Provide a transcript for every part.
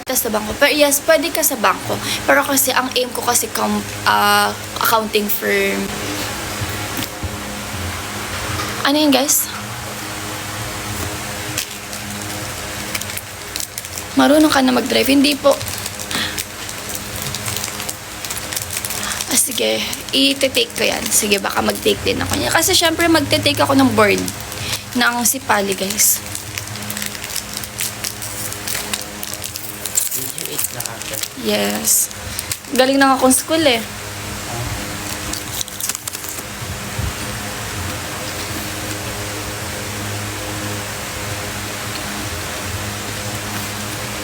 mag-attest sa bangko. Pero yes, pwede ka sa bangko. Pero kasi ang aim ko kasi accounting firm. Ano yun, guys? Marunong ka na mag-drive? Hindi po. Sige, i-take ko yan. Sige, baka mag-take din ako niya. Kasi syempre mag-take ako ng board ng Sipali, guys. Did you eat na after? Yes. Galing na akong school eh.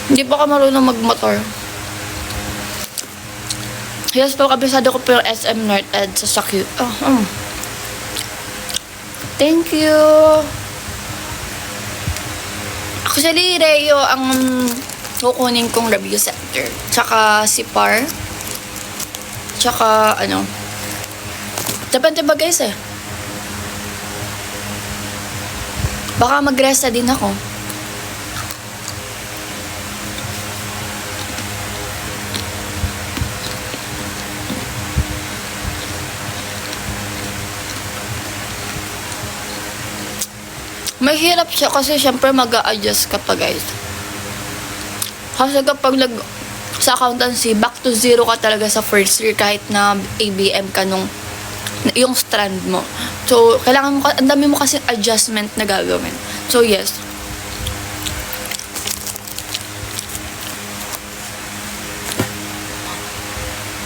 Hindi pa ka marunong magmotor. Yes po, kabisado ko po yung SM North Ed sa Sakyu. Thank you. Actually, Reo ang kukunin kong review center. Tsaka si Par. Tsaka ano. Depende ba guys eh. Baka mag-resta din ako. Mahirap siya kasi syempre mag-a-adjust ka pa, guys. Kasi kapag sa accountancy, back to zero ka talaga sa first year kahit na ABM ka nung yung strand mo. So, kailangan mo, ang dami mo kasi adjustment na gagawin. So, yes.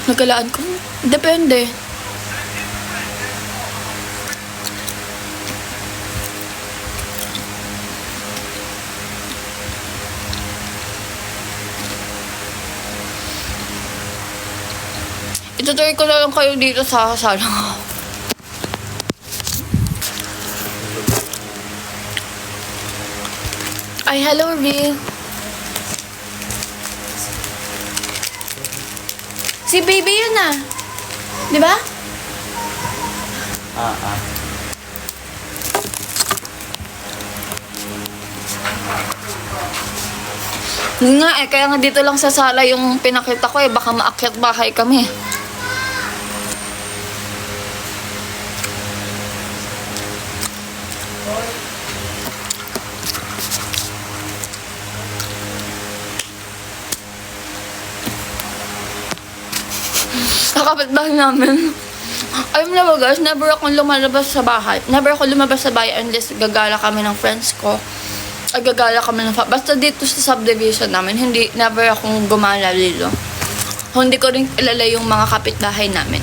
Nagalaan ko? Depende. Itutuloy ko na lang kayo dito sa sala. Ay, hello, Ri. Si baby yun ah. Di ba? Yun nga eh, kaya nga dito lang sa sala yung pinakita ko eh. Baka maakyat bahay kami. Sa kapitbahay namin. Alam na ba guys, never akong lumalabas sa bahay. Never ako lumabas sa bahay unless gagala kami ng friends ko. Ay gagala kami ng basta dito sa subdivision namin, never akong gumala dito. Hindi ko rin kilala yung mga kapitbahay namin.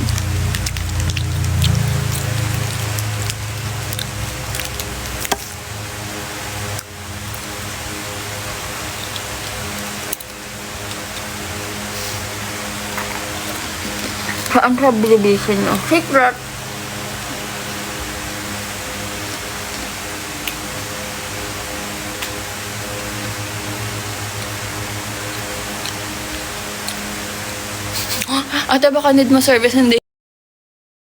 Ang subdivision nyo. Secret. Ate, baka need mo service, hindi.